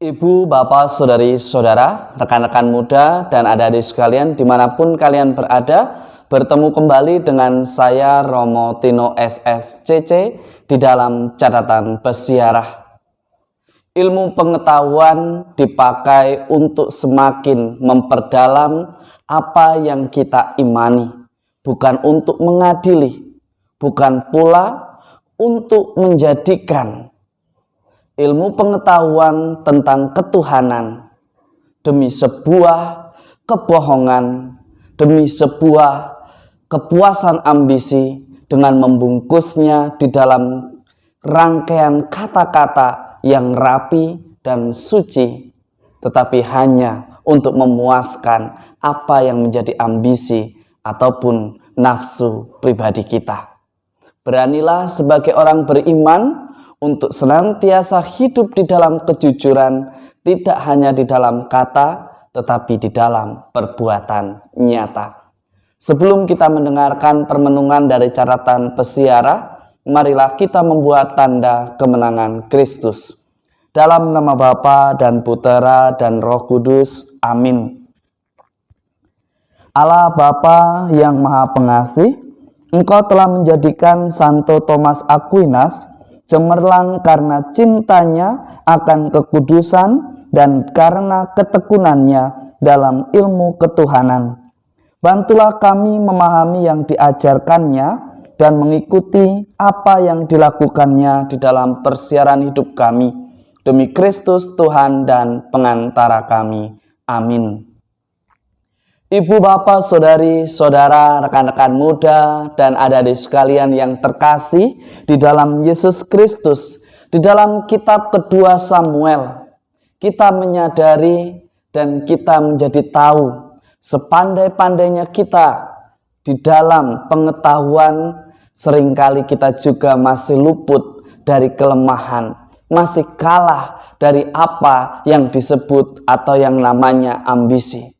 Ibu, bapak, saudari, saudara, rekan-rekan muda, dan adik-adik sekalian dimanapun kalian berada, bertemu kembali dengan saya Romo Tino SSCC di dalam catatan peziarah. Ilmu pengetahuan dipakai untuk semakin memperdalam apa yang kita imani, bukan untuk mengadili, bukan pula untuk menjadikan. Ilmu pengetahuan tentang ketuhanan demi sebuah kebohongan, demi sebuah kepuasan ambisi dengan membungkusnya di dalam rangkaian kata-kata yang rapi dan suci, tetapi hanya untuk memuaskan apa yang menjadi ambisi ataupun nafsu pribadi kita. Beranilah sebagai orang beriman untuk senantiasa hidup di dalam kejujuran, tidak hanya di dalam kata, tetapi di dalam perbuatan nyata. Sebelum kita mendengarkan permenungan dari catatan peziarah, marilah kita membuat tanda kemenangan Kristus. Dalam nama Bapa dan Putera dan Roh Kudus. Amin. Allah Bapa yang Maha Pengasih, Engkau telah menjadikan Santo Thomas Aquinas cemerlang karena cintanya akan kekudusan dan karena ketekunannya dalam ilmu ketuhanan. Bantulah kami memahami yang diajarkannya dan mengikuti apa yang dilakukannya di dalam persiaran hidup kami. Demi Kristus Tuhan dan pengantara kami. Amin. Ibu, bapak, saudari, saudara, rekan-rekan muda, dan adik-adik sekalian yang terkasih di dalam Yesus Kristus, di dalam kitab kedua Samuel, kita menyadari dan kita menjadi tahu sepandai-pandainya kita di dalam pengetahuan, seringkali kita juga masih luput dari kelemahan, masih kalah dari apa yang disebut atau yang namanya ambisi.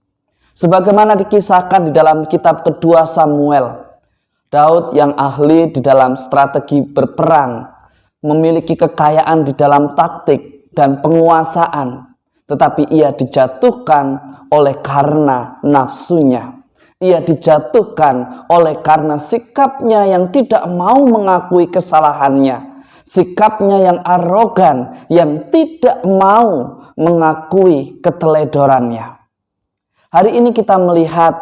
Sebagaimana dikisahkan di dalam kitab kedua Samuel, Daud yang ahli di dalam strategi berperang, memiliki kekayaan di dalam taktik dan penguasaan, tetapi ia dijatuhkan oleh karena nafsunya. Ia dijatuhkan oleh karena sikapnya yang tidak mau mengakui kesalahannya, sikapnya yang arogan, yang tidak mau mengakui keteledorannya. Hari ini kita melihat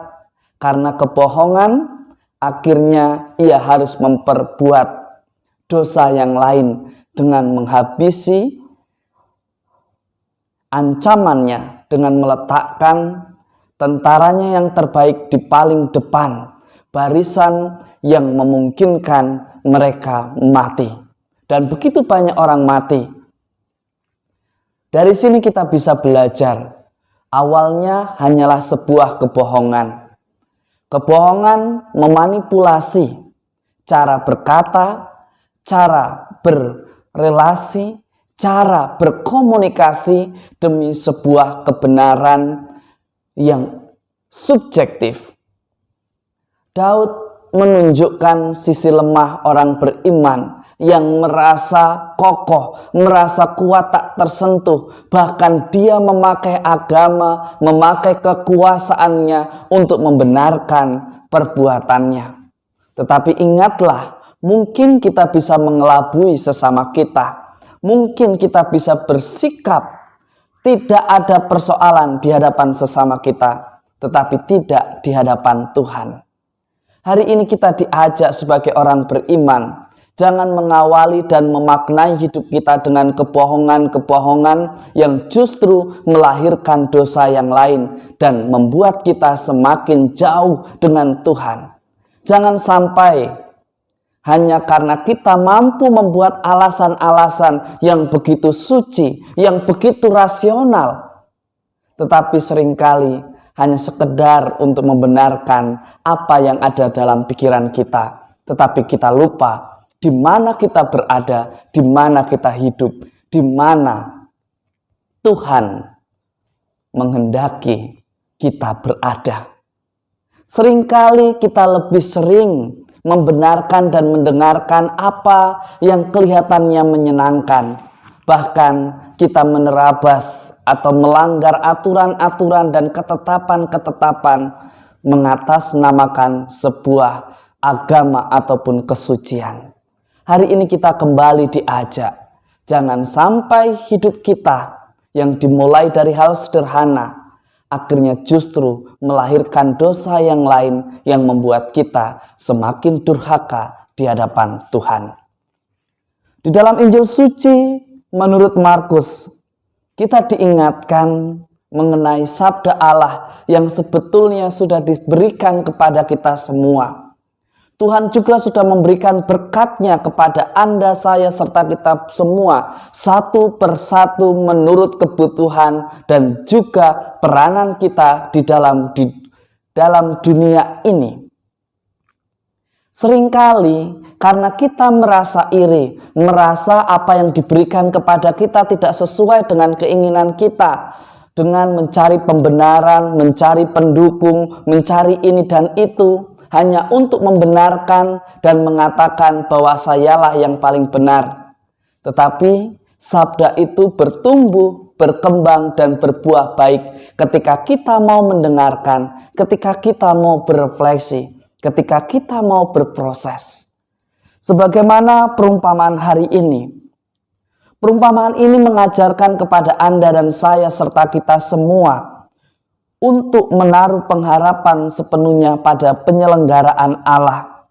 karena kebohongan, akhirnya ia harus memperbuat dosa yang lain dengan menghabisi ancamannya dengan meletakkan tentaranya yang terbaik di paling depan, barisan yang memungkinkan mereka mati. Dan begitu banyak orang mati. Dari sini kita bisa belajar. Awalnya hanyalah sebuah kebohongan. Kebohongan memanipulasi cara berkata, cara berrelasi, cara berkomunikasi demi sebuah kebenaran yang subjektif. Daud menunjukkan sisi lemah orang beriman yang merasa kokoh, merasa kuat tak tersentuh. Bahkan dia memakai agama, memakai kekuasaannya untuk membenarkan perbuatannya. Tetapi ingatlah, mungkin kita bisa mengelabui sesama kita. Mungkin kita bisa bersikap tidak ada persoalan di hadapan sesama kita, tetapi tidak di hadapan Tuhan. Hari ini kita diajak sebagai orang beriman, jangan mengawali dan memaknai hidup kita dengan kebohongan-kebohongan yang justru melahirkan dosa yang lain dan membuat kita semakin jauh dengan Tuhan. Jangan sampai hanya karena kita mampu membuat alasan-alasan yang begitu suci, yang begitu rasional, tetapi seringkali hanya sekedar untuk membenarkan apa yang ada dalam pikiran kita, tetapi kita lupa di mana kita berada, di mana kita hidup, di mana Tuhan menghendaki kita berada. Seringkali kita lebih sering membenarkan dan mendengarkan apa yang kelihatannya menyenangkan, Bahkan kita menerabas atau melanggar aturan-aturan dan ketetapan-ketetapan mengatasnamakan sebuah agama ataupun kesucian. Hari ini kita kembali diajak, jangan sampai hidup kita yang dimulai dari hal sederhana akhirnya justru melahirkan dosa yang lain yang membuat kita semakin durhaka di hadapan Tuhan. Di dalam Injil suci menurut Markus, kita diingatkan mengenai sabda Allah yang sebetulnya sudah diberikan kepada kita semua. Tuhan juga sudah memberikan berkat-Nya kepada Anda, saya, serta kita semua satu persatu menurut kebutuhan dan juga peranan kita di dalam dunia ini. Seringkali karena kita merasa iri, merasa apa yang diberikan kepada kita tidak sesuai dengan keinginan kita, dengan mencari pembenaran, mencari pendukung, mencari ini dan itu, hanya untuk membenarkan dan mengatakan bahwa sayalah yang paling benar. Tetapi sabda itu bertumbuh, berkembang, dan berbuah baik ketika kita mau mendengarkan, ketika kita mau berefleksi, ketika kita mau berproses. Sebagaimana perumpamaan hari ini. Perumpamaan ini mengajarkan kepada Anda dan saya serta kita semua untuk menaruh pengharapan sepenuhnya pada penyelenggaraan Allah.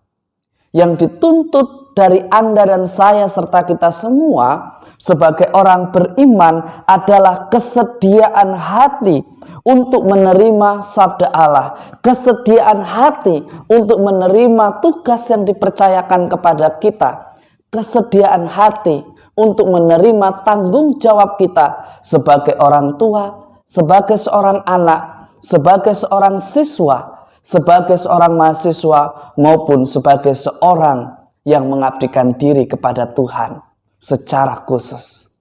Yang dituntut dari Anda dan saya serta kita semua sebagai orang beriman adalah kesediaan hati untuk menerima sabda Allah, kesediaan hati untuk menerima tugas yang dipercayakan kepada kita, kesediaan hati untuk menerima tanggung jawab kita sebagai orang tua, sebagai seorang anak, sebagai seorang siswa, sebagai seorang mahasiswa, maupun sebagai seorang yang mengabdikan diri kepada Tuhan secara khusus.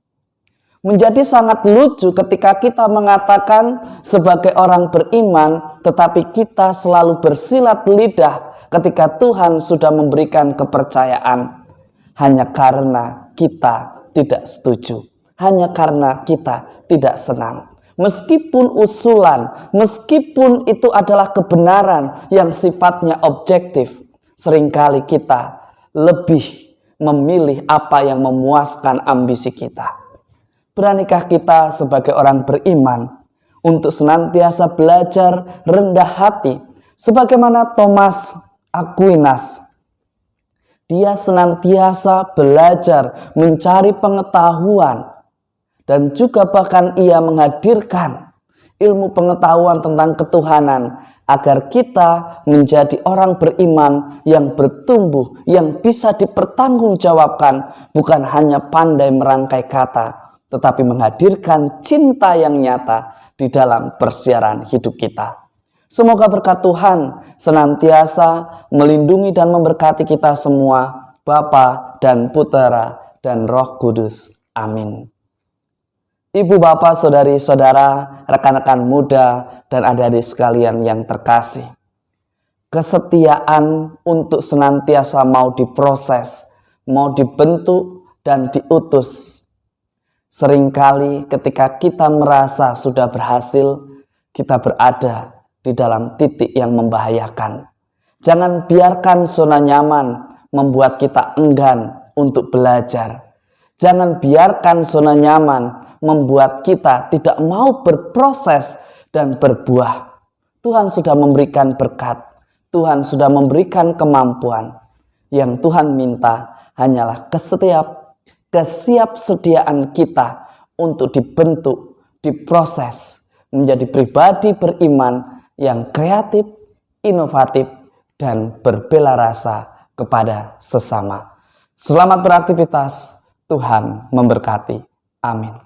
Menjadi sangat lucu ketika kita mengatakan sebagai orang beriman, tetapi kita selalu bersilat lidah ketika Tuhan sudah memberikan kepercayaan. Hanya karena kita tidak setuju, hanya karena kita tidak senang. Meskipun usulan, meskipun itu adalah kebenaran yang sifatnya objektif, seringkali kita lebih memilih apa yang memuaskan ambisi kita. Beranikah kita sebagai orang beriman untuk senantiasa belajar rendah hati, sebagaimana Thomas Aquinas? Dia senantiasa belajar, mencari pengetahuan, dan juga bahkan ia menghadirkan ilmu pengetahuan tentang ketuhanan agar kita menjadi orang beriman yang bertumbuh, yang bisa dipertanggungjawabkan, bukan hanya pandai merangkai kata, tetapi menghadirkan cinta yang nyata di dalam persiaran hidup kita. Semoga berkat Tuhan senantiasa melindungi dan memberkati kita semua, Bapa dan Putera dan Roh Kudus. Amin. Ibu, bapak, saudari-saudara, rekan-rekan muda, dan adik-adik sekalian yang terkasih. Kesetiaan untuk senantiasa mau diproses, mau dibentuk dan diutus. Seringkali ketika kita merasa sudah berhasil, kita berada di dalam titik yang membahayakan. Jangan biarkan zona nyaman membuat kita enggan untuk belajar. Jangan biarkan zona nyaman membuat kita tidak mau berproses dan berbuah. Tuhan sudah memberikan berkat, Tuhan sudah memberikan kemampuan. Yang Tuhan minta hanyalah kesiapsediaan kita untuk dibentuk, diproses menjadi pribadi beriman yang kreatif, inovatif, dan berbela rasa kepada sesama. Selamat beraktivitas, Tuhan memberkati. Amin.